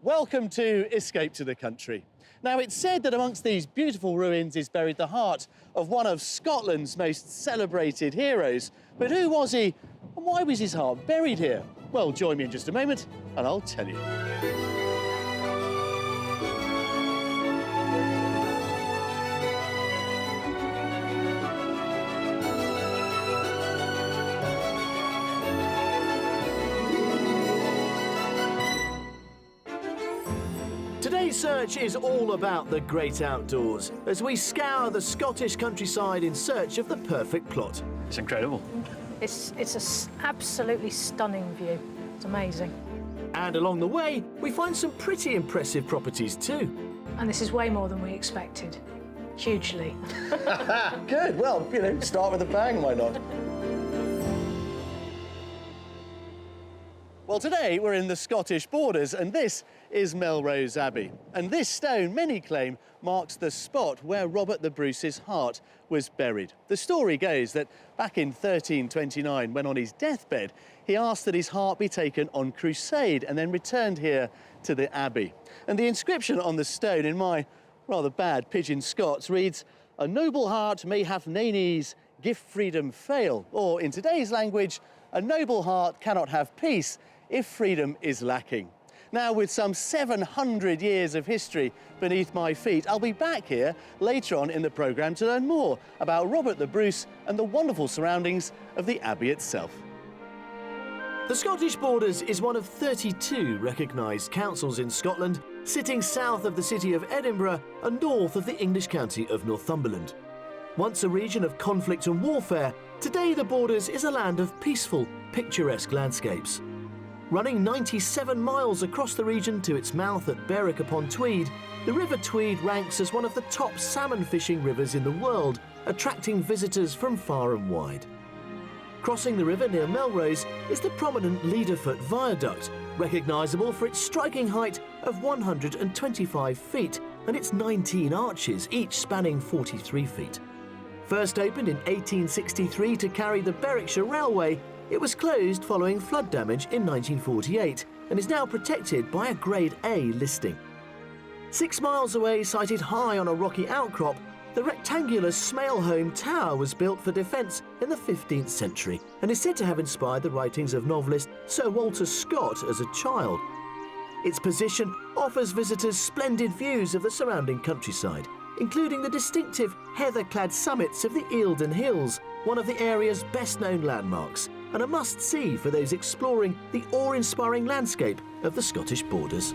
Welcome to Escape to the Country. Now, it's said that amongst these beautiful ruins is buried the heart of one of Scotland's most celebrated heroes. But who was he, and why was his heart buried here? Well, join me in just a moment, and I'll tell you. Today's search is all about the great outdoors as we scour the Scottish countryside in search of the perfect plot. It's incredible. It's an absolutely stunning view. It's amazing. And along the way, we find some pretty impressive properties too. And this is way more than we expected. Hugely. Good, well, you know, start with a bang, why not? Well, today we're in the Scottish borders, and this is Melrose Abbey. And this stone, many claim, marks the spot where Robert the Bruce's heart was buried. The story goes that back in 1329, when on his deathbed, he asked that his heart be taken on crusade and then returned here to the Abbey. And the inscription on the stone, in my rather bad pidgin Scots, reads, "A noble heart may have nae knees, give freedom fail." Or in today's language, a noble heart cannot have peace if freedom is lacking. Now, with some 700 years of history beneath my feet, I'll be back here later on in the programme to learn more about Robert the Bruce and the wonderful surroundings of the Abbey itself. The Scottish Borders is one of 32 recognised councils in Scotland, sitting south of the city of Edinburgh and north of the English county of Northumberland. Once a region of conflict and warfare, today the Borders is a land of peaceful, picturesque landscapes. Running 97 miles across the region to its mouth at Berwick-upon-Tweed, the River Tweed ranks as one of the top salmon fishing rivers in the world, attracting visitors from far and wide. Crossing the river near Melrose is the prominent Leaderfoot Viaduct, recognisable for its striking height of 125 feet and its 19 arches, each spanning 43 feet. First opened in 1863 to carry the Berwickshire Railway, it was closed following flood damage in 1948 and is now protected by a Grade A listing. 6 miles away, sited high on a rocky outcrop, the rectangular Smailholm Tower was built for defence in the 15th century and is said to have inspired the writings of novelist Sir Walter Scott as a child. Its position offers visitors splendid views of the surrounding countryside, including the distinctive heather-clad summits of the Eildon Hills, one of the area's best-known landmarks, and a must-see for those exploring the awe-inspiring landscape of the Scottish Borders.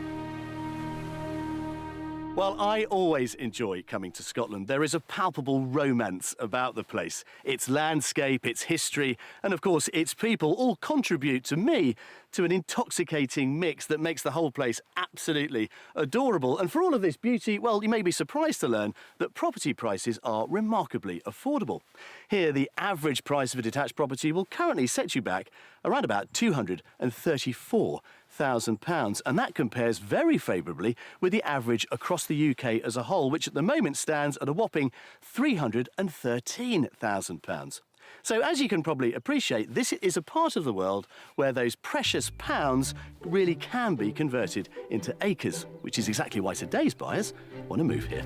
Well, I always enjoy coming to Scotland. There is a palpable romance about the place. Its landscape, its history, and of course its people all contribute to me to an intoxicating mix that makes the whole place absolutely adorable. And for all of this beauty, well, you may be surprised to learn that property prices are remarkably affordable. Here, the average price of a detached property will currently set you back around about £234,000, and that compares very favourably with the average across the UK as a whole, which at the moment stands at a whopping £313,000. So, as you can probably appreciate, this is a part of the world where those precious pounds really can be converted into acres, which is exactly why today's buyers want to move here.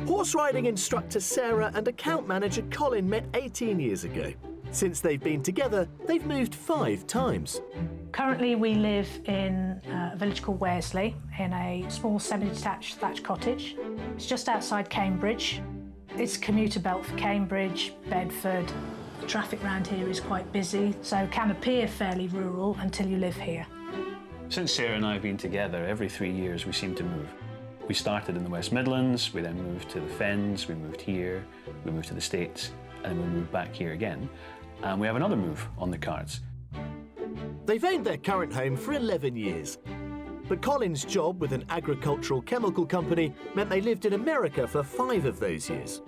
Horse riding instructor Sarah and account manager Colin met 18 years ago. Since they've been together, they've moved 5 times. Currently we live in a village called Wearsley in a small semi-detached thatched cottage. It's just outside Cambridge. It's a commuter belt for Cambridge, Bedford. The traffic around here is quite busy, so can appear fairly rural until you live here. Since Sarah and I have been together, every 3 years we seem to move. We started in the West Midlands, we then moved to the Fens, we moved here, we moved to the States, and we moved back here again. And we have another move on the cards. They've owned their current home for 11 years. But Colin's job with an agricultural chemical company meant they lived in America for 5 of those years.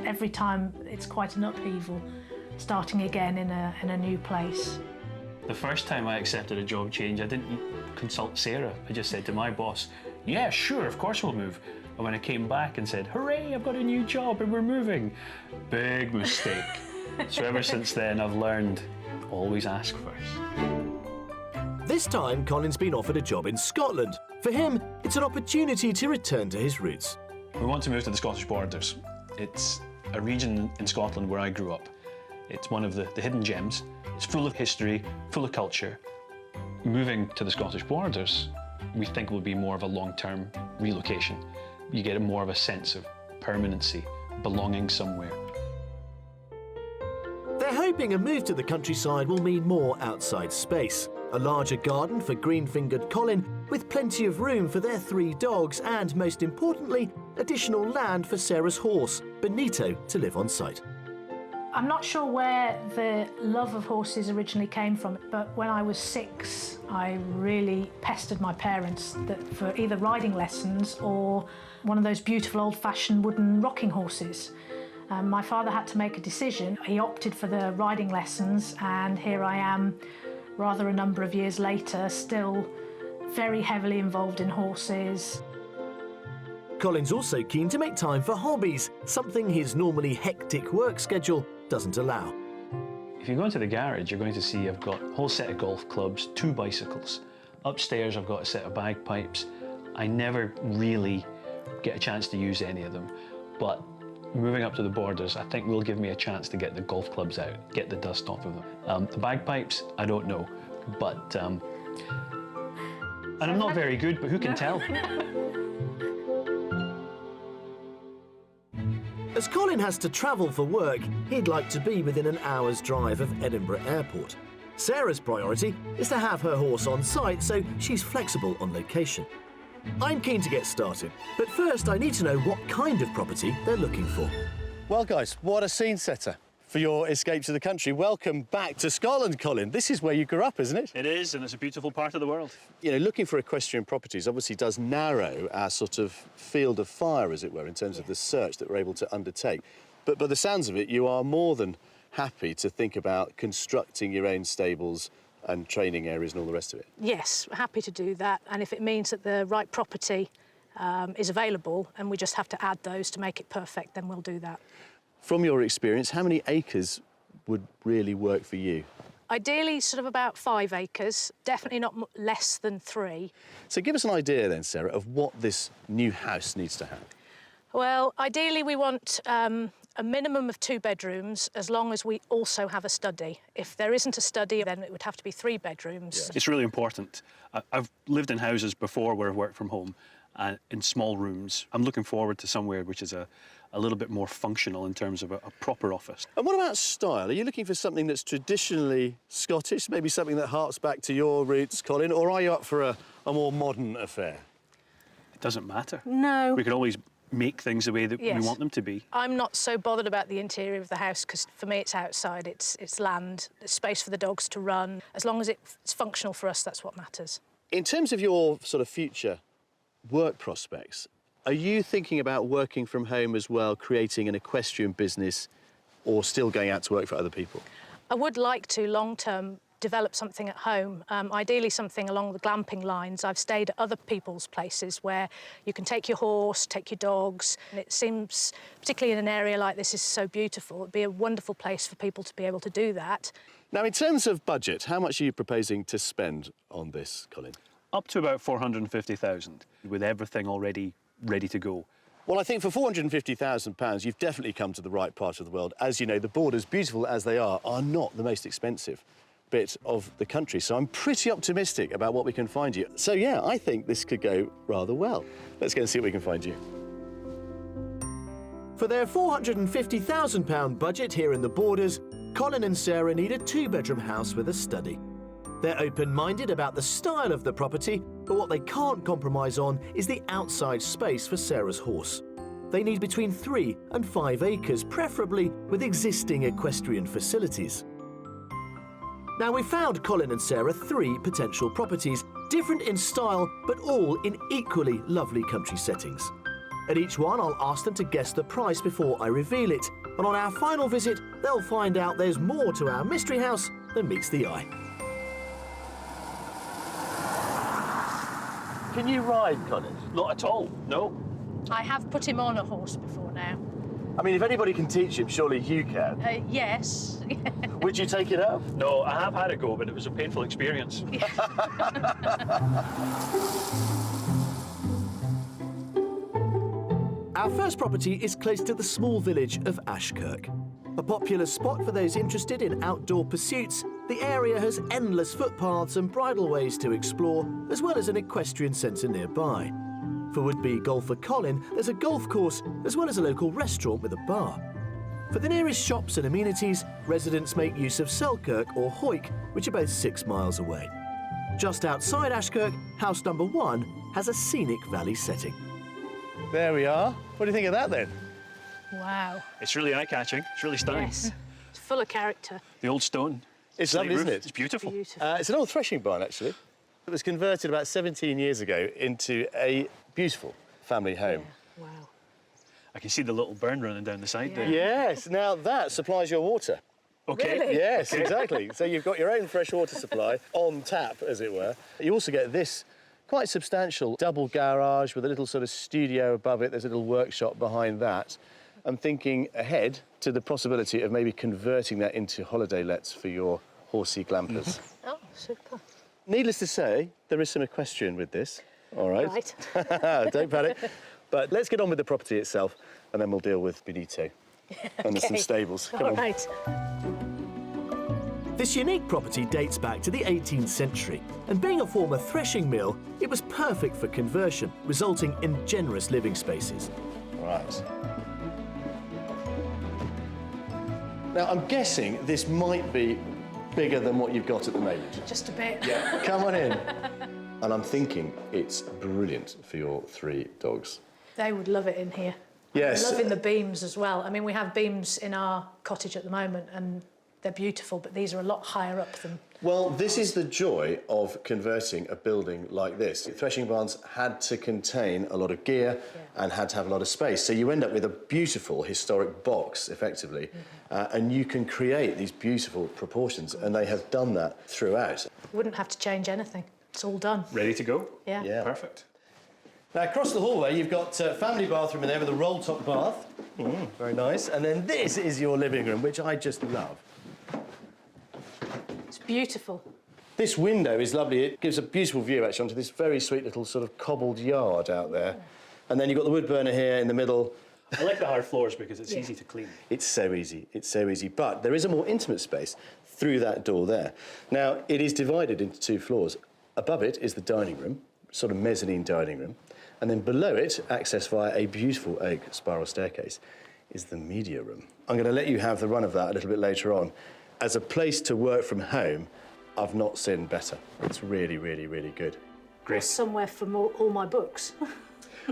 Every time it's quite an upheaval, starting again in a new place. The first time I accepted a job change, I didn't consult Sarah. I just said to my boss, yeah, sure, of course we'll move. And when I came back and said, hooray, I've got a new job and we're moving, big mistake. So ever since then, I've learned, always ask first. this time, Colin's been offered a job in Scotland. For him, it's an opportunity to return to his roots. We want to move to the Scottish Borders. It's a region in Scotland where I grew up. It's one of the hidden gems. It's full of history, full of culture. Moving to the Scottish Borders, we think will be more of a long-term relocation. You get more of a sense of permanency, belonging somewhere. They're hoping a move to the countryside will mean more outside space. A larger garden for green-fingered Colin, with plenty of room for their 3 dogs and, most importantly, additional land for Sarah's horse, Benito, to live on site. I'm not sure where the love of horses originally came from, but when I was 6, I really pestered my parents for either riding lessons or one of those beautiful old-fashioned wooden rocking horses. My father had to make a decision. He opted for the riding lessons, and here I am, rather a number of years later, still very heavily involved in horses. Colin's also keen to make time for hobbies, something his normally hectic work schedule doesn't allow. If you go into the garage, you're going to see I've got a whole set of golf clubs, 2 bicycles. Upstairs, I've got a set of bagpipes. I never really get a chance to use any of them, but moving up to the Borders, I think will give me a chance to get the golf clubs out, get the dust off of them. The bagpipes, I don't know, but... and I'm not very good, but who can tell? As Colin has to travel for work, he'd like to be within an hour's drive of Edinburgh Airport. Sarah's priority is to have her horse on site, so she's flexible on location. I'm keen to get started, but first I need to know what kind of property they're looking for. Well, guys, what a scene setter for your escape to the country. Welcome back to Scotland, Colin. This is where you grew up, isn't it? It is, and it's a beautiful part of the world. You know, looking for equestrian properties obviously does narrow our sort of field of fire, as it were, in terms of the search that we're able to undertake. But by the sounds of it, you are more than happy to think about constructing your own stables and training areas and all the rest of it. Yes, happy to do that. And if it means that the right property is available and we just have to add those to make it perfect, then we'll do that. From your experience, how many acres would really work for you? Ideally, sort of about 5 acres, definitely not less than 3. So give us an idea then, Sarah, of what this new house needs to have. Well, ideally we want a minimum of 2 bedrooms, as long as we also have a study. If there isn't a study, then it would have to be 3 bedrooms. Yeah. It's really important. I've lived in houses before where I've worked from home, in small rooms. I'm looking forward to somewhere which is a little bit more functional in terms of a proper office. And what about style? Are you looking for something that's traditionally Scottish, maybe something that harks back to your roots, Colin, or are you up for a more modern affair? It doesn't matter. No. We can always make things the way that we want them to be. I'm not so bothered about the interior of the house, because for me it's outside, it's land, there's space for the dogs to run. As long as it's functional for us, that's what matters. In terms of your sort of future work prospects, are you thinking about working from home as well, creating an equestrian business, or still going out to work for other people? I would like to, long-term, develop something at home, ideally something along the glamping lines. I've stayed at other people's places where you can take your horse, take your dogs, and it seems, particularly in an area like this, is so beautiful. It'd be a wonderful place for people to be able to do that. Now, in terms of budget, how much are you proposing to spend on this, Colin? Up to about 450,000, with everything already ready to go. Well, I think for £450,000, you've definitely come to the right part of the world. As you know, the Borders, beautiful as they are not the most expensive bit of the country. So I'm pretty optimistic about what we can find you. So, yeah, I think this could go rather well. Let's go and see what we can find you. For their £450,000 budget here in the Borders, Colin and Sarah need a 2-bedroom house with a study. They're open-minded about the style of the property, but what they can't compromise on is the outside space for Sarah's horse. They need between 3 and 5 acres, preferably with existing equestrian facilities. Now, we found Colin and Sarah 3 potential properties, different in style, but all in equally lovely country settings. At each one, I'll ask them to guess the price before I reveal it, and on our final visit, they'll find out there's more to our mystery house than meets the eye. Can you ride, Colin? Not at all, no. I have put him on a horse before now. I mean, if anybody can teach him, surely you can. Yes. Would you take it up? No, I have had a go, but it was a painful experience. Our first property is close to the small village of Ashkirk. A popular spot for those interested in outdoor pursuits, the area has endless footpaths and bridleways to explore, as well as an equestrian centre nearby. For would-be golfer Colin, there's a golf course, as well as a local restaurant with a bar. For the nearest shops and amenities, residents make use of Selkirk or Hoyk, which are both 6 miles away. Just outside Ashkirk, house number 1 has a scenic valley setting. There we are. What do you think of that then? Wow. It's really eye-catching. It's really stunning. Yes. It's full of character. The old stone. It's slate lovely, isn't roof, it? It's beautiful. Beautiful. It's an old threshing barn, actually. It was converted about 17 years ago into a beautiful family home. Wow. I can see the little burn running down the side there. Yes, now that supplies your water. Okay. Really? Yes, exactly. So you've got your own fresh water supply on tap, as it were. You also get this quite substantial double garage with a little sort of studio above it. There's a little workshop behind that. I'm thinking ahead to the possibility of maybe converting that into holiday lets for your horsey glampers. Oh, super. Needless to say, there is some equestrian with this. All right. Right. Don't panic. But let's get on with the property itself, and then we'll deal with Benito. And there's some stables. Come All on. right. This unique property dates back to the 18th century, and being a former threshing mill, it was perfect for conversion, resulting in generous living spaces. Right. Now, I'm guessing this might be bigger than what you've got at the moment. Just a bit. Yeah. Come on in. And I'm thinking it's brilliant for your 3 dogs. They would love it in here. Yes. I'm loving the beams as well. I mean, we have beams in our cottage at the moment, and they're beautiful, but these are a lot higher up than... Well, this is the joy of converting a building like this. Threshing barns had to contain a lot of gear and had to have a lot of space. So you end up with a beautiful historic box, effectively, and you can create these beautiful proportions, and they have done that throughout. Wouldn't have to change anything. It's all done. Ready to go? Yeah. Yeah. Perfect. Now, across the hallway, you've got a family bathroom in there with a roll-top bath. Very nice. And then this is your living room, which I just love. It's beautiful. This window is lovely. It gives a beautiful view, actually, onto this very sweet little sort of cobbled yard out there. And then you've got the wood burner here in the middle. I like the hard floors because it's easy to clean. It's so easy. It's so easy. But there is a more intimate space through that door there. Now, it is divided into 2 floors. Above it is the dining room, sort of mezzanine dining room. And then below it, accessed via a beautiful oak spiral staircase, is the media room. I'm going to let you have the run of that a little bit later on. As a place to work from home, I've not seen better. It's really, really, really good. Great. Somewhere for all my books.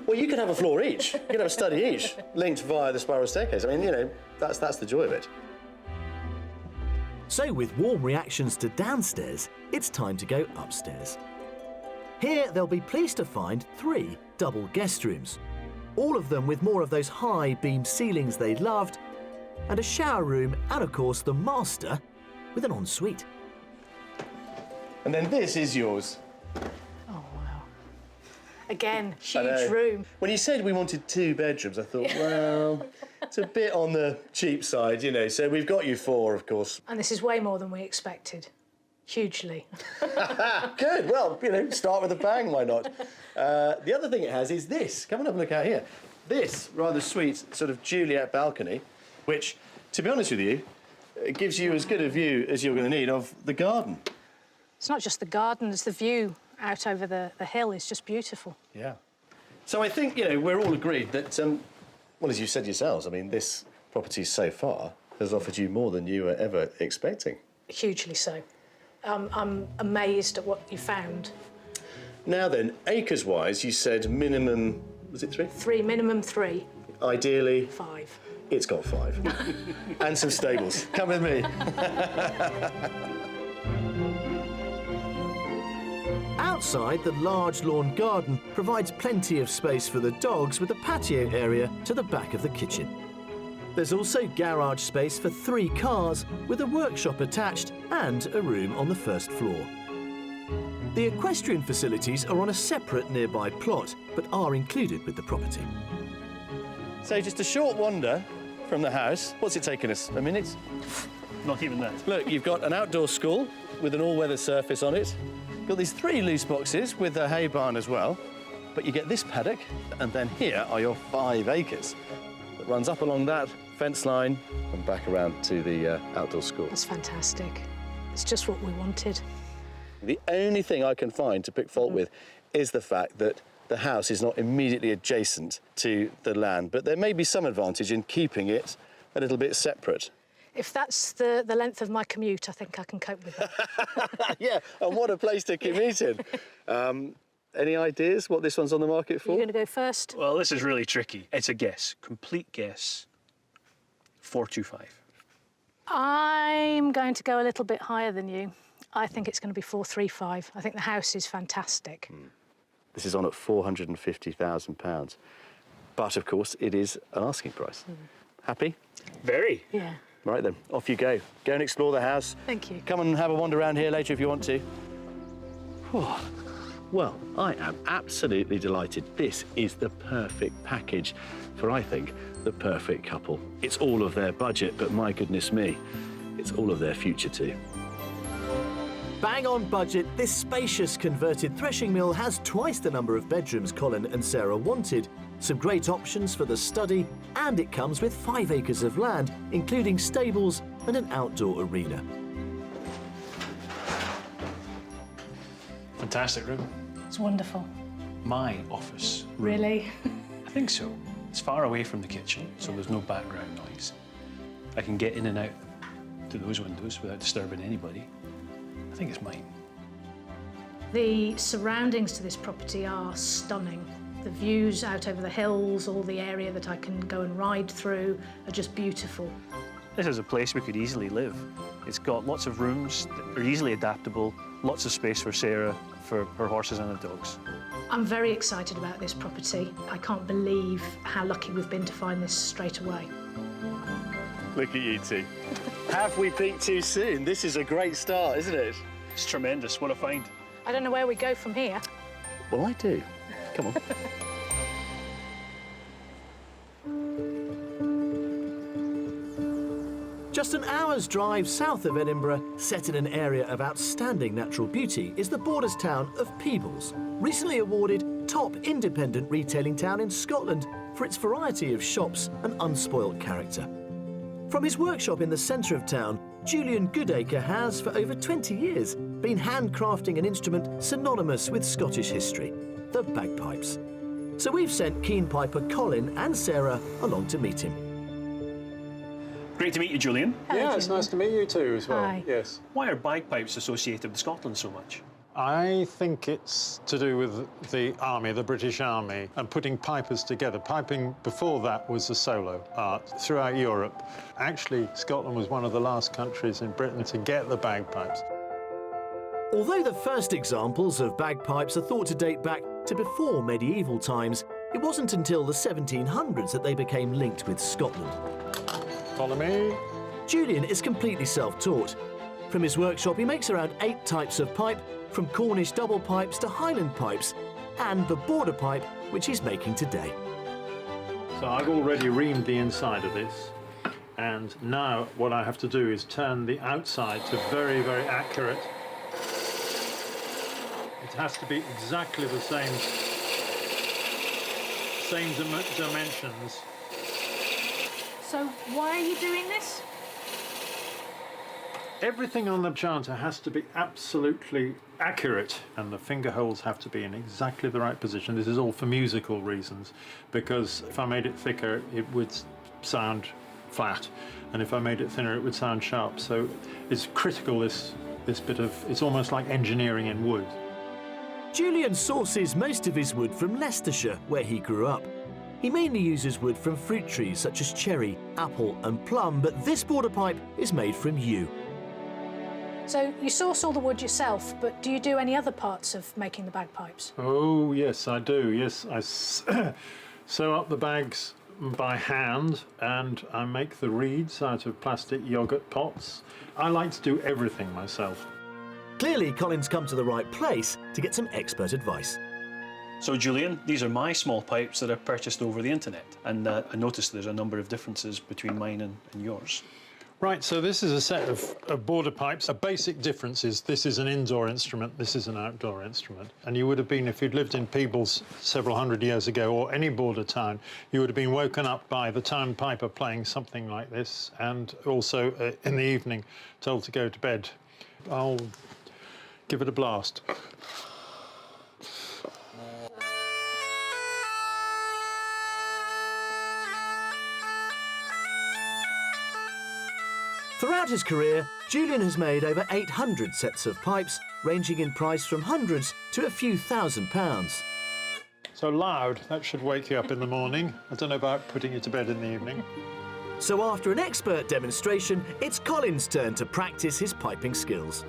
Well, you could have a floor each. You could have a study each, linked via the spiral staircase. I mean, you know, that's the joy of it. So with warm reactions to downstairs, it's time to go upstairs. Here, they'll be pleased to find 3 double guest rooms, all of them with more of those high beam ceilings they loved, and a shower room, and of course the master with an ensuite. And then this is yours. Oh, wow. Again, I know. huge room. When you said we wanted 2 bedrooms, I thought, well, it's a bit on the cheap side, you know, so we've got you 4, of course. And this is way more than we expected. Hugely. Good, well, you know, start with a bang, why not? The other thing it has is this. Come and have a look out here. This rather sweet sort of Juliet balcony, which, to be honest with you, gives you as good a view as you're going to need of the garden. It's not just the garden, it's the view out over the hill. It's just beautiful. Yeah. So I think, you know, we're all agreed that, well, as you said yourselves, I mean, this property so far has offered you more than you were ever expecting. Hugely so. I'm amazed at what you found. Now then, acres-wise, you said minimum, was it 3? Minimum 3. Ideally, 5. it's got 5. And some stables. Come with me. Outside, the large lawn garden provides plenty of space for the dogs with a patio area to the back of the kitchen. There's also garage space for 3 cars with a workshop attached and a room on the first floor. The equestrian facilities are on a separate nearby plot, but are included with the property. So just a short wander from the house. What's it taken us? A minute? Not even that. Look, you've got an outdoor school with an all-weather surface on it. Got these 3 loose boxes with a hay barn as well. But you get this paddock, and then here are your 5 acres. That runs up along that fence line and back around to the outdoor school. That's fantastic. It's just what we wanted. The only thing I can find to pick fault with is the fact that the house is not immediately adjacent to the land, but there may be some advantage in keeping it a little bit separate. If that's the length of my commute, I think I can cope with that. Yeah, and what a place to commute in. Any ideas what this one's on the market for? You're going to go first? Well, this is really tricky. It's a guess, complete guess. 425. I'm going to go a little bit higher than you. I think it's going to be 435. I think the house is fantastic. This is on at £450,000. But, of course, it is an asking price. Happy? Very. Yeah. Right then, off you go. Go and explore the house. Thank you. Come and have a wander around here later if you want to. Well, I am absolutely delighted. This is the perfect package for, I think, the perfect couple. It's all of their budget, but my goodness me, it's all of their future too. Bang on budget, this spacious converted threshing mill has twice the number of bedrooms Colin and Sarah wanted, some great options for the study, and it comes with 5 acres of land, including stables and an outdoor arena. Fantastic room. It's wonderful. My office room. Really? I think so. It's far away from the kitchen, so there's no background noise. I can get in and out to those windows without disturbing anybody. I think it's mine. The surroundings to this property are stunning. The views out over the hills, all the area that I can go and ride through are just beautiful. This is a place we could easily live. It's got lots of rooms that are easily adaptable, lots of space for Sarah, for her horses and her dogs. I'm very excited about this property. I can't believe how lucky we've been to find this straight away. Look at you two. Have we peaked too soon? This is a great start, isn't it? It's tremendous. What a find. I don't know where we go from here. Well, I do. Come on. Just an hour's drive south of Edinburgh, set in an area of outstanding natural beauty, is the borders town of Peebles, recently awarded top independent retailing town in Scotland for its variety of shops and unspoilt character. From his workshop in the centre of town, Julian Goodacre has, for over 20 years, been handcrafting an instrument synonymous with Scottish history, the bagpipes. So we've sent keen piper Colin and Sarah along to meet him. Great to meet you, Julian. Yeah, it's nice to meet you too as well. Hi. Yes. Why are bagpipes associated with Scotland so much? I think it's to do with the army, the British Army, and putting pipers together. Piping before that was a solo art throughout Europe. Actually, Scotland was one of the last countries in Britain to get the bagpipes. Although the first examples of bagpipes are thought to date back to before medieval times, it wasn't until the 1700s that they became linked with Scotland. Follow me. Julian is completely self-taught. From his workshop, he makes around 8 types of pipe, from Cornish double pipes to Highland pipes, and the border pipe, which he's making today. So I've already reamed the inside of this, and now what I have to do is turn the outside to very, very accurate. It has to be exactly the same dimensions. So why are you doing this? Everything on the chanter has to be absolutely accurate, and the finger holes have to be in exactly the right position. This is all for musical reasons, because if I made it thicker, it would sound flat, and if I made it thinner, it would sound sharp. So it's critical, this bit of, it's almost like engineering in wood. Julian sources most of his wood from Leicestershire, where he grew up. He mainly uses wood from fruit trees such as cherry, apple and plum, but this border pipe is made from yew. So you source all the wood yourself, but do you do any other parts of making the bagpipes? Oh, yes, I do. Yes, I sew up the bags by hand, and I make the reeds out of plastic yogurt pots. I like to do everything myself. Clearly, Colin's come to the right place to get some expert advice. So Julian, these are my small pipes that I purchased over the internet, and I noticed there's a number of differences between mine and yours. Right, so this is a set of border pipes. A basic difference is this is an indoor instrument, this is an outdoor instrument. And you would have been, if you'd lived in Peebles several hundred years ago, or any border town, you would have been woken up by the town piper playing something like this, and also in the evening told to go to bed. I'll give it a blast. Throughout his career, Julian has made over 800 sets of pipes, ranging in price from hundreds to a few £1,000s. So loud, that should wake you up in the morning. I don't know about putting you to bed in the evening. So after an expert demonstration, it's Colin's turn to practice his piping skills.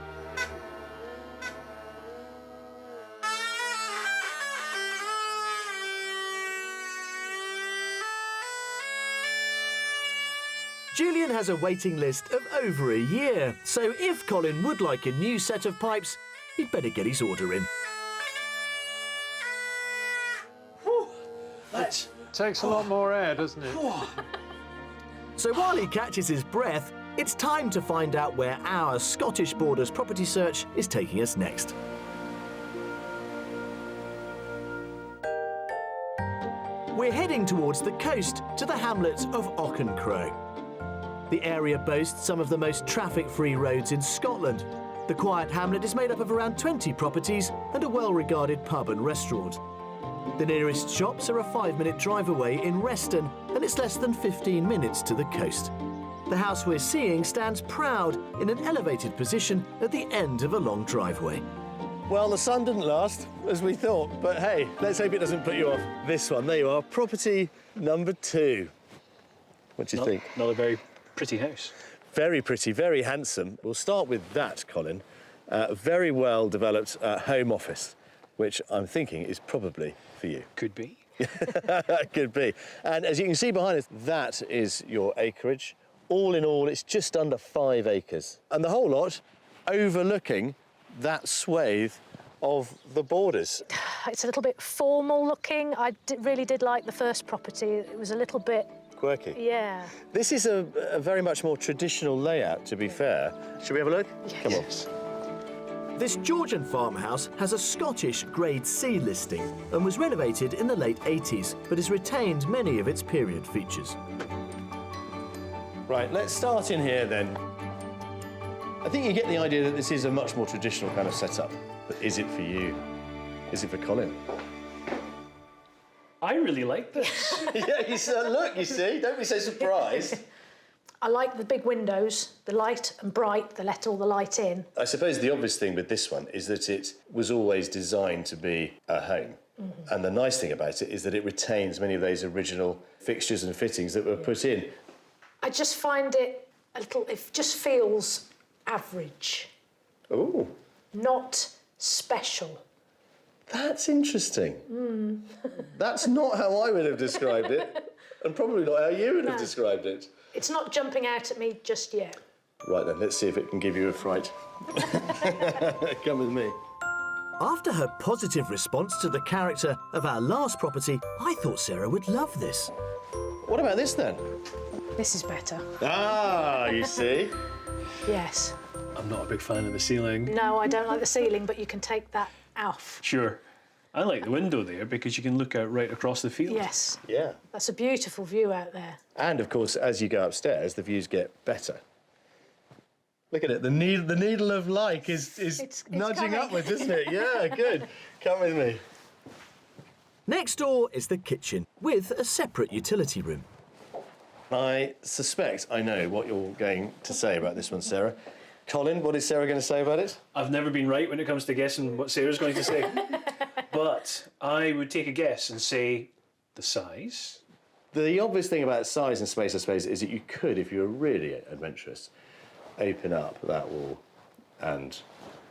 Julian has a waiting list of over a year, so if Colin would like a new set of pipes, he'd better get his order in. It takes a lot more air, doesn't it? So while he catches his breath, it's time to find out where our Scottish Borders property search is taking us next. We're heading towards the coast to the hamlet of Auchencrow. The area boasts some of the most traffic-free roads in Scotland. The quiet hamlet is made up of around 20 properties and a well-regarded pub and restaurant. The nearest shops are a 5-minute drive away in Reston, and it's less than 15 minutes to the coast. The house we're seeing stands proud in an elevated position at the end of a long driveway. Well, the sun didn't last, as we thought, but hey, let's hope it doesn't put you off. This one, there you are, property number 2. What do you think? Another very pretty house. Very pretty, very handsome. We'll start with that, Colin. Very well developed home office, which I'm thinking is probably for you. Could be. Could be. And as you can see behind us, that is your acreage. All in all, it's just under 5 acres. And the whole lot overlooking that swathe of the borders. It's a little bit formal looking. I really did like the first property. It was a little bit... Quirky. Yeah. This is a very much more traditional layout, to be fair. Should we have a look? Yes. Come on. This Georgian farmhouse has a Scottish Grade C listing and was renovated in the late 80s, but has retained many of its period features. Right, let's start in here then. I think you get the idea that this is a much more traditional kind of setup. But is it for you? Is it for Colin? I really like this. Yeah, look, you see, don't be so surprised. I like the big windows, the light and bright, they let all the light in. I suppose the obvious thing with this one is that it was always designed to be a home. Mm-hmm. And the nice thing about it is that it retains many of those original fixtures and fittings that were put in. I just find it a little, it just feels average. Oh. Not special. That's interesting. That's not how I would have described it, and probably not how you would have described it. It's not jumping out at me just yet. Right then, let's see if it can give you a fright. Come with me. After her positive response to the character of our last property, I thought Sarah would love this. What about this then? This is better. Ah, you see? Yes. I'm not a big fan of the ceiling. No, I don't like the ceiling, but you can take that off. Sure. I like the window there because you can look out right across the field. Yes. Yeah. That's a beautiful view out there. And of course, as you go upstairs, the views get better. Look at it. The needle of like is It's nudging coming. upwards, isn't it? Yeah, good. Come with me. Next door is the kitchen, with a separate utility room. I suspect I know what you're going to say about this one, Sarah. Colin, what is Sarah going to say about it? I've never been right when it comes to guessing what Sarah's going to say. But I would take a guess and say the size. The obvious thing about size and space, I suppose, is that you could, if you were really adventurous, open up that wall and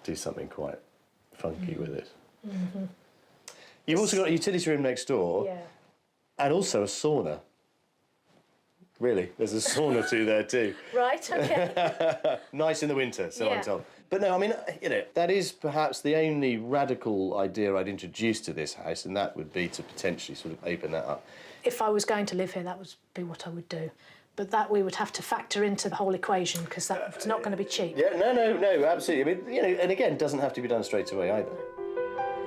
do something quite funky with it. Mm-hmm. You've also got a utility room next door. Yeah. And also a sauna. Really, there's a sauna or two there too. Right, OK. Nice in the winter, so I'm Yeah. told. But no, I mean, you know, that is perhaps the only radical idea I'd introduce to this house, and that would be to potentially sort of open that up. If I was going to live here, that would be what I would do. But that we would have to factor into the whole equation, because that's not going to be cheap. Yeah, no, absolutely. I mean, you know, and again, doesn't have to be done straight away either.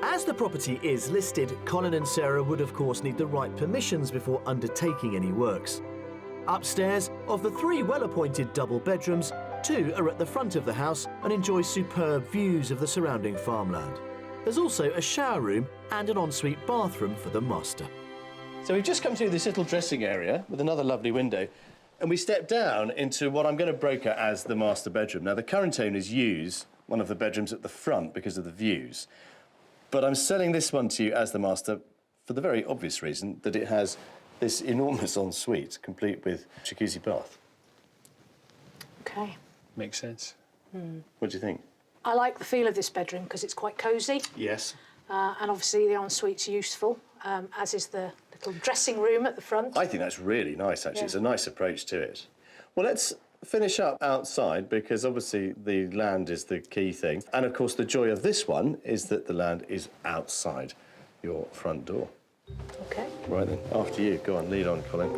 As the property is listed, Colin and Sarah would of course need the right permissions before undertaking any works. Upstairs, of the 3 well-appointed double bedrooms, 2 are at the front of the house and enjoy superb views of the surrounding farmland. There's also a shower room and an ensuite bathroom for the master. So we've just come through this little dressing area with another lovely window, and we step down into what I'm going to broker as the master bedroom. Now, the current owners use one of the bedrooms at the front because of the views, but I'm selling this one to you as the master for the very obvious reason that it has this enormous ensuite, complete with jacuzzi bath. OK. Makes sense. What do you think? I like the feel of this bedroom because it's quite cosy, Yes. and obviously the ensuite's useful, as is the little dressing room at the front. I think that's really nice, actually. Yeah. It's a nice approach to it. Well, let's finish up outside, because obviously the land is the key thing. And, of course, the joy of this one is that the land is outside your front door. OK. Right then, after you. Go on, lead on, Colin.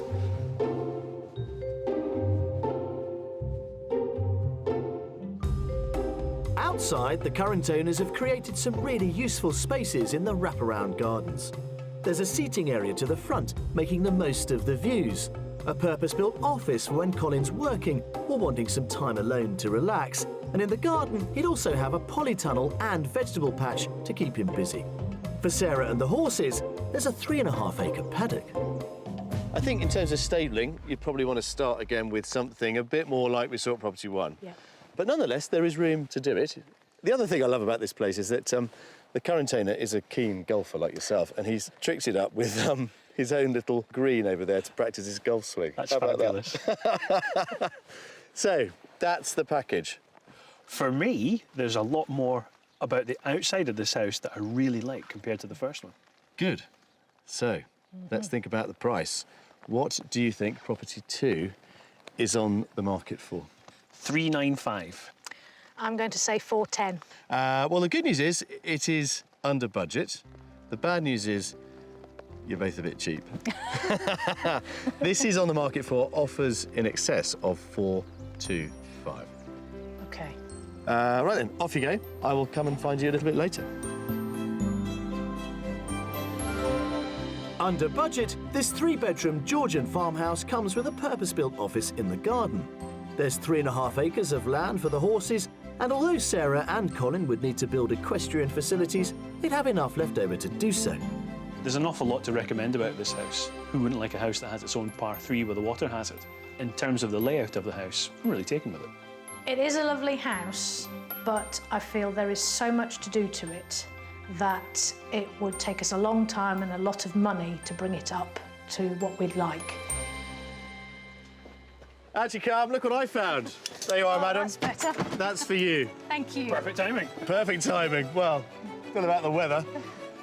Outside, the current owners have created some really useful spaces in the wraparound gardens. There's a seating area to the front, making the most of the views. A purpose-built office for when Colin's working or wanting some time alone to relax. And in the garden, he'd also have a polytunnel and vegetable patch to keep him busy. For Sarah and the horses, there's a 3.5-acre paddock. I think in terms of stabling, you'd probably want to start again with something a bit more like we saw at Property 1. Yeah. But nonetheless, there is room to do it. The other thing I love about this place is that the current owner is a keen golfer like yourself, and he's tricked it up with his own little green over there to practice his golf swing. That's How about fabulous. that? So, that's the package. For me, there's a lot more about the outside of this house that I really like compared to the first one. Good. So, let's think about the price. What do you think Property 2 is on the market for? 395. I'm going to say 410. Well, the good news is it is under budget. The bad news is you're both a bit cheap. This is on the market for offers in excess of 425. OK. Right then, off you go. I will come and find you a little bit later. Under budget, this 3-bedroom Georgian farmhouse comes with a purpose-built office in the garden. There's 3.5 acres of land for the horses, and although Sarah and Colin would need to build equestrian facilities, they'd have enough left over to do so. There's an awful lot to recommend about this house. Who wouldn't like a house that has its own par 3 with a water hazard? In terms of the layout of the house, I'm really taken with it. It is a lovely house, but I feel there is so much to do to it that it would take us a long time and a lot of money to bring it up to what we'd like. Actually, Carm, look what I found. There you are, madam. That's better. That's for you. Thank you. Perfect timing. Perfect timing. Well, not about the weather.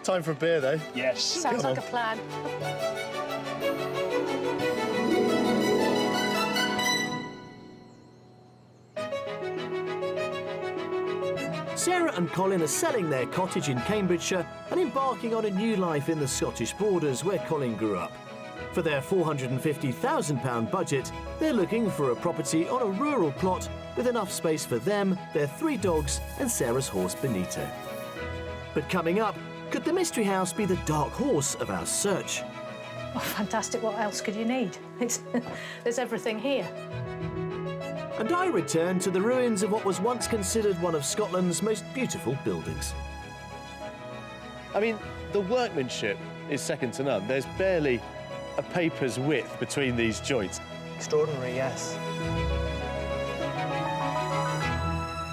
Time for a beer, though. Yes. Sounds like a plan. Sarah and Colin are selling their cottage in Cambridgeshire and embarking on a new life in the Scottish borders where Colin grew up. For their £450,000 budget, they're looking for a property on a rural plot with enough space for them, their 3 dogs and Sarah's horse Benito. But coming up, could the mystery house be the dark horse of our search? Oh, fantastic. What else could you need? There's everything here. And I return to the ruins of what was once considered one of Scotland's most beautiful buildings. I mean, the workmanship is second to none. There's barely a paper's width between these joints. Extraordinary, yes.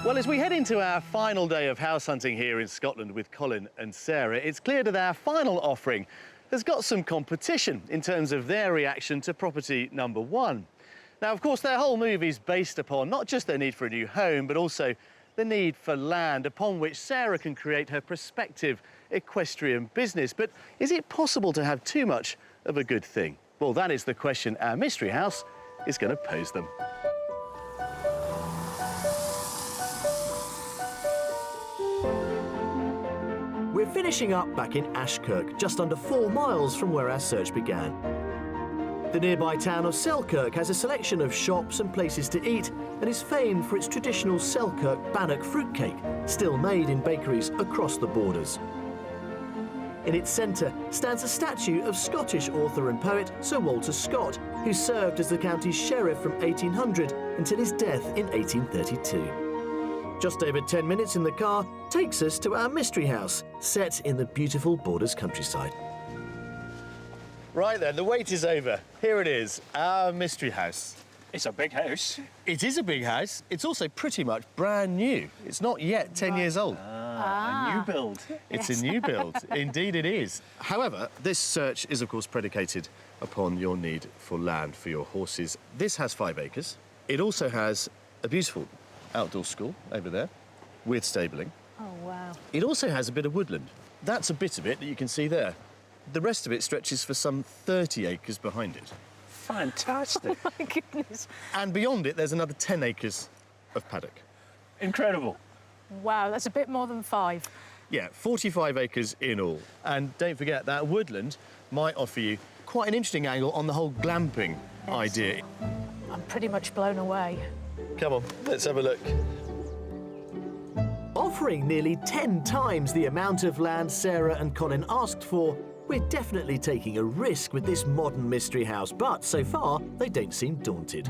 Well, as we head into our final day of house hunting here in Scotland with Colin and Sarah, it's clear that our final offering has got some competition in terms of their reaction to property number 1. Now, of course, their whole move is based upon not just their need for a new home, but also the need for land upon which Sarah can create her prospective equestrian business. But is it possible to have too much of a good thing? Well, that is the question our mystery house is going to pose them. We're finishing up back in Ashkirk, just under 4 miles from where our search began. The nearby town of Selkirk has a selection of shops and places to eat and is famed for its traditional Selkirk bannock fruitcake, still made in bakeries across the borders. In its centre stands a statue of Scottish author and poet Sir Walter Scott, who served as the county's sheriff from 1800 until his death in 1832. Just over 10 minutes in the car takes us to our mystery house, set in the beautiful Borders countryside. Right then, the wait is over. Here it is, our mystery house. It's a big house. It is a big house. It's also pretty much brand new. It's not yet 10 years old. A new build. It's a new build. Indeed it is. However, this search is, of course, predicated upon your need for land for your horses. This has 5 acres. It also has a beautiful outdoor school over there with stabling. Oh, wow. It also has a bit of woodland. That's a bit of it that you can see there. The rest of it stretches for some 30 acres behind it. Fantastic. Oh, my goodness. And beyond it, there's another 10 acres of paddock. Incredible. Wow, that's a bit more than 5. Yeah, 45 acres in all. And don't forget, that woodland might offer you quite an interesting angle on the whole glamping idea. I'm pretty much blown away. Come on, let's have a look. Offering nearly 10 times the amount of land Sarah and Colin asked for, we're definitely taking a risk with this modern mystery house, but so far, they don't seem daunted.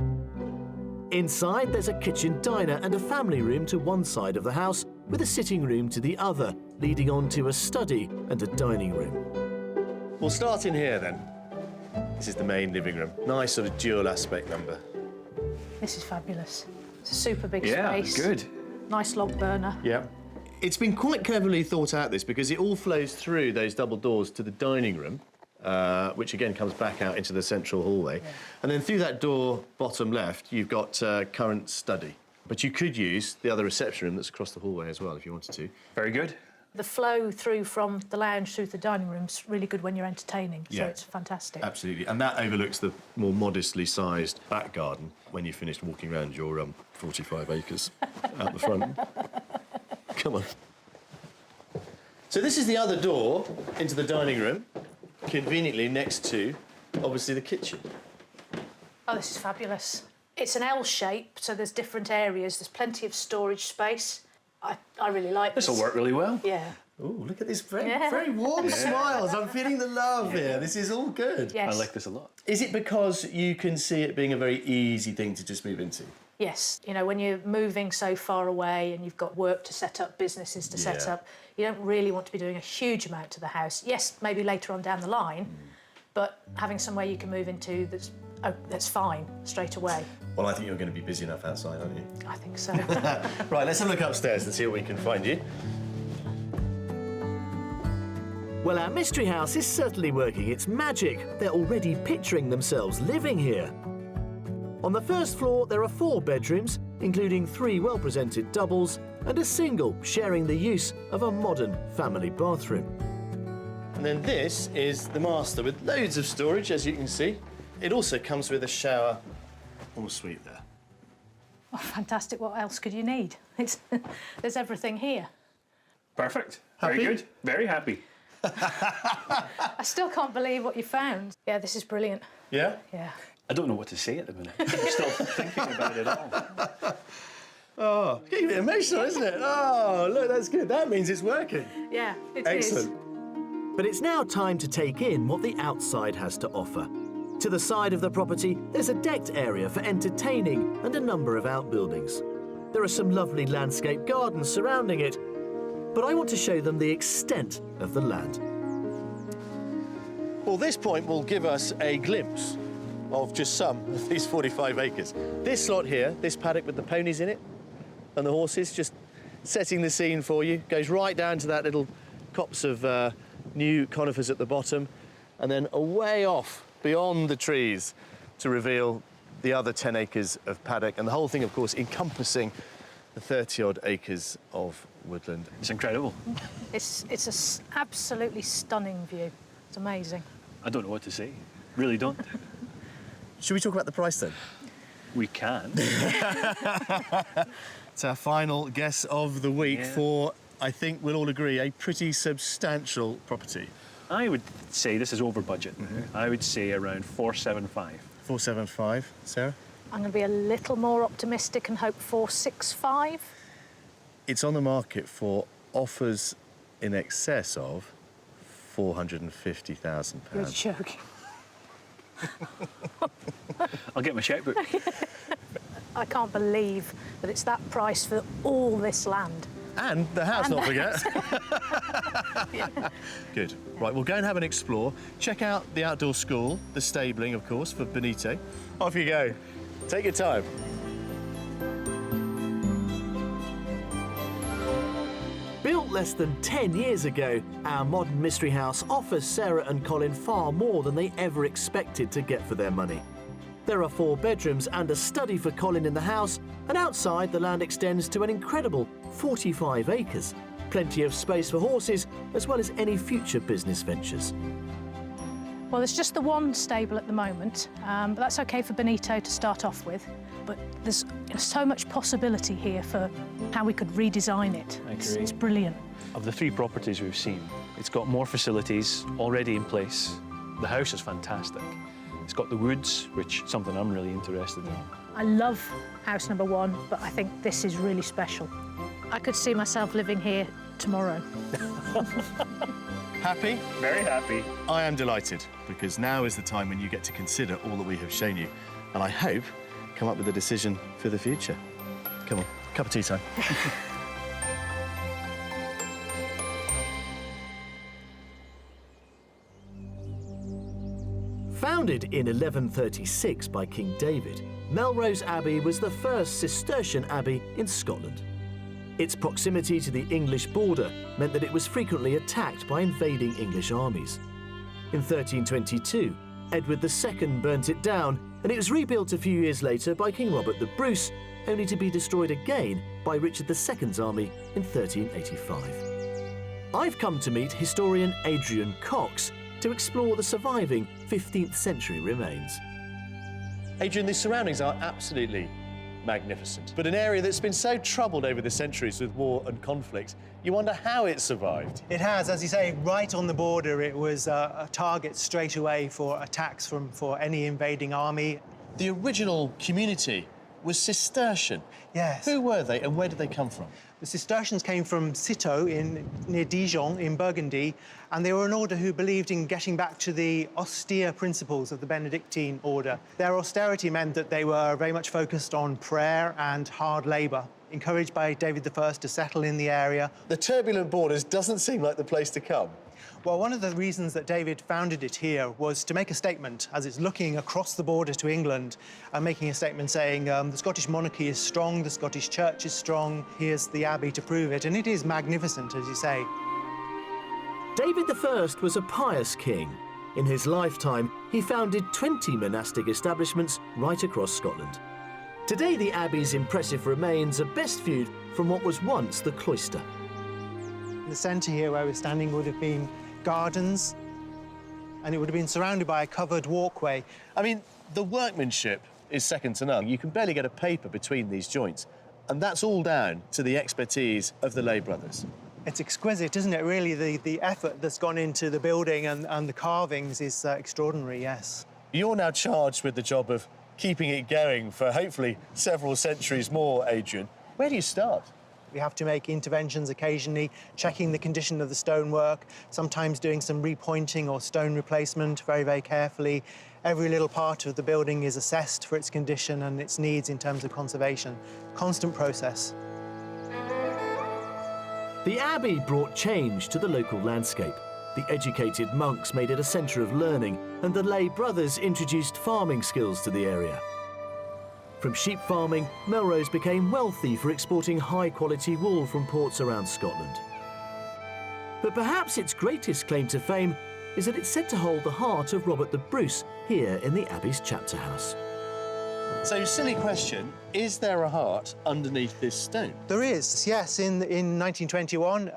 Inside, there's a kitchen diner and a family room to one side of the house, with a sitting room to the other, leading on to a study and a dining room. We'll start in here then. This is the main living room. Nice sort of dual aspect number. This is fabulous. It's a super big Yeah, space. good. Nice log burner. Yeah. It's been quite cleverly thought out, this, because it all flows through those double doors to the dining room, which again comes back out into the central hallway. Yeah. And then through that door, bottom left, you've got current study. But you could use the other reception room that's across the hallway as well, if you wanted to. Very good. The flow through from the lounge through to the dining room's really good when you're entertaining, so Yeah. it's fantastic. Absolutely. And that overlooks the more modestly sized back garden when you've finished walking around your 45 acres out the front. Come on. So this is the other door into the dining room, conveniently next to, obviously, the kitchen. Oh, this is fabulous. It's an L shape, so there's different areas. There's plenty of storage space. I really like this. This will work really well. Yeah. Oh, look at this very warm smiles. I'm feeling the love here. This is all good. Yes. I like this a lot. Is it because you can see it being a very easy thing to just move into? Yes. You know, when you're moving so far away and you've got work to set up, businesses to set Yeah. up, you don't really want to be doing a huge amount to the house. Yes, maybe later on down the line, but having somewhere you can move into that's fine straight away. Well, I think you're going to be busy enough outside, aren't you? I think so. Right, let's have a look upstairs and see what we can find you. Well, our mystery house is certainly working its magic. They're already picturing themselves living here. On the first floor, there are 4 bedrooms, including 3 well-presented doubles and a single sharing the use of a modern family bathroom. And then this is the master with loads of storage, as you can see. It also comes with a shower en suite there. Oh, fantastic. What else could you need? There's everything here. Perfect. Happy? Very good. Very happy. I still can't believe what you found. Yeah, this is brilliant. Yeah? Yeah. I don't know what to say at the minute. I'm still thinking about it all. Oh, it's getting a bit emotional, isn't it? Oh, look, that's good. That means it's working. Yeah, it is. Excellent. But it's now time to take in what the outside has to offer. To the side of the property, there's a decked area for entertaining and a number of outbuildings. There are some lovely landscape gardens surrounding it, but I want to show them the extent of the land. Well, this point will give us a glimpse of just some of these 45 acres. This slot here, this paddock with the ponies in it and the horses, just setting the scene for you, goes right down to that little copse of new conifers at the bottom, and then away off beyond the trees to reveal the other 10 acres of paddock, and the whole thing, of course, encompassing the 30-odd acres of woodland. It's incredible. It's an absolutely stunning view. It's amazing. I don't know what to say. Really don't. Should we talk about the price then? We can. It's our final guess of the week Yeah. for, I think we'll all agree, a pretty substantial property. I would say this is over budget. I would say around 475. 475. Sarah? I'm going to be a little more optimistic and hope 465. It's on the market for offers in excess of £450,000. You're joking. I'll get my checkbook. I can't believe that it's that price for all this land. And the house, And not the forget. Good. Right, we'll go and have an explore. Check out the outdoor school, the stabling, of course, for Benito. Off you go. Take your time. Built less than 10 years ago, our modern mystery house offers Sarah and Colin far more than they ever expected to get for their money. There are 4 bedrooms and a study for Colin in the house, and outside the land extends to an incredible 45 acres. Plenty of space for horses, as well as any future business ventures. Well, there's just the one stable at the moment, but that's OK for Benito to start off with. But there's so much possibility here for how we could redesign it. I agree. It's brilliant. Of the 3 properties we've seen, it's got more facilities already in place. The house is fantastic. It's got the woods, which is something I'm really interested in. I love house number 1, but I think this is really special. I could see myself living here tomorrow. Happy? Very happy. I am delighted, because now is the time when you get to consider all that we have shown you. And I hope come up with a decision for the future. Come on, cup of tea time. Founded in 1136 by King David, Melrose Abbey was the first Cistercian abbey in Scotland. Its proximity to the English border meant that it was frequently attacked by invading English armies. In 1322, Edward II burnt it down, and it was rebuilt a few years later by King Robert the Bruce, only to be destroyed again by Richard II's army in 1385. I've come to meet historian Adrian Cox to explore the surviving 15th century remains. Adrian, the surroundings are absolutely magnificent. But an area that's been so troubled over the centuries with war and conflict, you wonder how it survived. It has, as you say, right on the border. It was a target straight away for attacks for any invading army. The original community was Cistercian. Yes. Who were they and where did they come from? The Cistercians came from Citeaux near Dijon in Burgundy, and they were an order who believed in getting back to the austere principles of the Benedictine order. Their austerity meant that they were very much focused on prayer and hard labour. Encouraged by David I to settle in the area. The turbulent borders doesn't seem like the place to come. Well, one of the reasons that David founded it here was to make a statement as it's looking across the border to England and making a statement saying the Scottish monarchy is strong, the Scottish church is strong, here's the Abbey to prove it, and it is magnificent, as you say. David I was a pious king. In his lifetime, he founded 20 monastic establishments right across Scotland. Today, the Abbey's impressive remains are best viewed from what was once the cloister. In the centre here where we're standing would have been gardens, and it would have been surrounded by a covered walkway. I mean, the workmanship is second to none. You can barely get a paper between these joints, and that's all down to the expertise of the Lay brothers. It's exquisite, isn't it, really? The effort that's gone into the building and the carvings is extraordinary, yes. You're now charged with the job of keeping it going for hopefully several centuries more, Adrian. Where do you start? We have to make interventions occasionally, checking the condition of the stonework, sometimes doing some repointing or stone replacement very, very carefully. Every little part of the building is assessed for its condition and its needs in terms of conservation. Constant process. The Abbey brought change to the local landscape. The educated monks made it a centre of learning, and the Lay brothers introduced farming skills to the area. From sheep farming, Melrose became wealthy for exporting high-quality wool from ports around Scotland. But perhaps its greatest claim to fame is that it's said to hold the heart of Robert the Bruce here in the Abbey's chapter house. So, silly question, is there a heart underneath this stone? There is, yes. In 1921,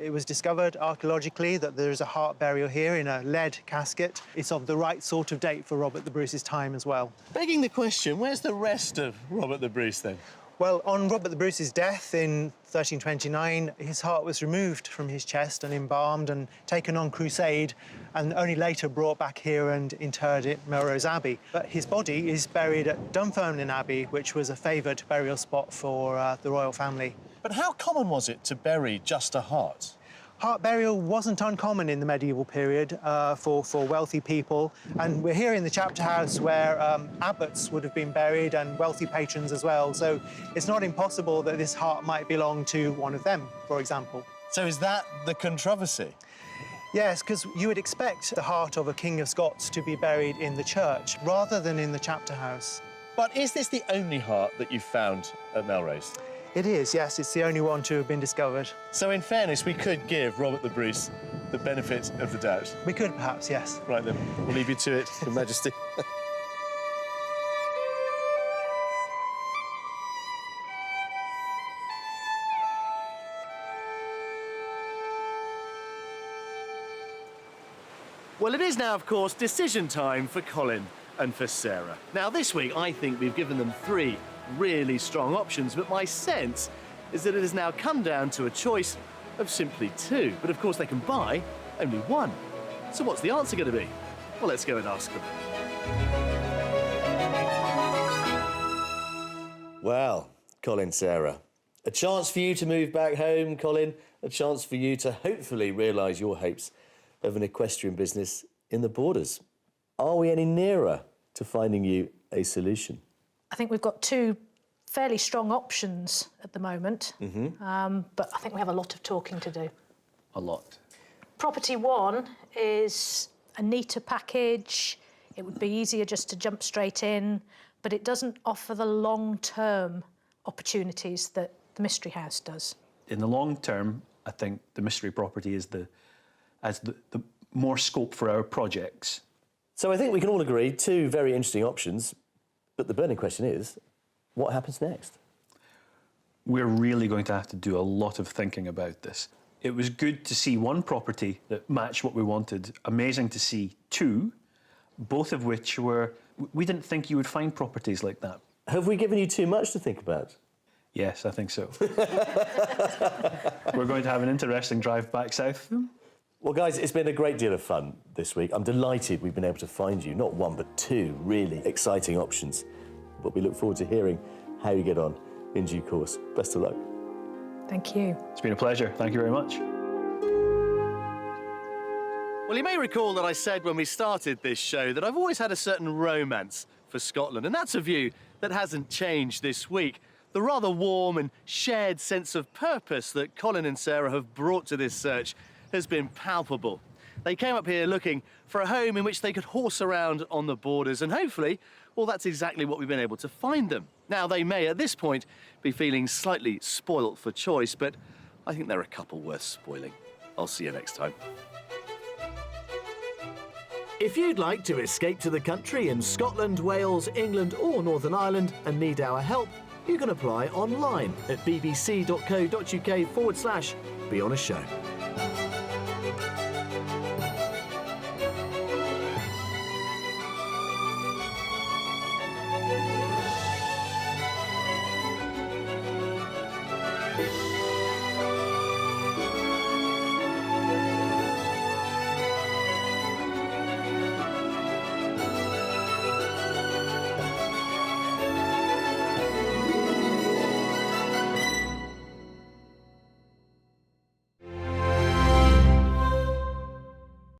it was discovered archaeologically that there is a heart burial here in a lead casket. It's of the right sort of date for Robert the Bruce's time as well. Begging the question, where's the rest of Robert the Bruce then? Well, on Robert the Bruce's death in 1329, his heart was removed from his chest and embalmed and taken on crusade, and only later brought back here and interred at Melrose Abbey. But his body is buried at Dunfermline Abbey, which was a favoured burial spot for the royal family. But how common was it to bury just a heart? Heart burial wasn't uncommon in the medieval period for wealthy people, and we're here in the chapter house where abbots would have been buried and wealthy patrons as well, so it's not impossible that this heart might belong to one of them, for example. So is that the controversy? Yes, because you would expect the heart of a King of Scots to be buried in the church rather than in the chapter house. But is this the only heart that you've found at Melrose? It is, yes, it's the only one to have been discovered. So in fairness, we could give Robert the Bruce the benefit of the doubt. We could perhaps, yes. Right then, we'll leave you to it, Your Majesty. Well, it is now, of course, decision time for Colin and for Sarah. Now, this week, I think we've given them 3 really strong options, but my sense is that it has now come down to a choice of simply 2. But, of course, they can buy only 1. So what's the answer going to be? Well, let's go and ask them. Well, Colin, Sarah, a chance for you to move back home, Colin, a chance for you to hopefully realise your hopes of an equestrian business in the Borders. Are we any nearer to finding you a solution? I think we've got 2 fairly strong options at the moment, but I think we have a lot of talking to do. A lot. Property 1 is a neater package. It would be easier just to jump straight in, but it doesn't offer the long-term opportunities that the Mystery House does. In the long term, I think the mystery property is the more scope for our projects. So I think we can all agree 2 very interesting options, but the burning question is, what happens next? We're really going to have to do a lot of thinking about this. It was good to see 1 property that matched what we wanted. Amazing to see 2, both of which were... We didn't think you would find properties like that. Have we given you too much to think about? Yes, I think so. We're going to have an interesting drive back south. Well, guys, it's been a great deal of fun this week. I'm delighted we've been able to find you not 1, but 2 really exciting options. But we look forward to hearing how you get on in due course. Best of luck. Thank you. It's been a pleasure. Thank you very much. Well, you may recall that I said when we started this show that I've always had a certain romance for Scotland, and that's a view that hasn't changed this week. The rather warm and shared sense of purpose that Colin and Sarah have brought to this search has been palpable. They came up here looking for a home in which they could horse around on the Borders, and hopefully, well, that's exactly what we've been able to find them. Now, they may, at this point, be feeling slightly spoilt for choice, but I think they're a couple worth spoiling. I'll see you next time. If you'd like to escape to the country in Scotland, Wales, England or Northern Ireland and need our help, you can apply online at bbc.co.uk/beonashow.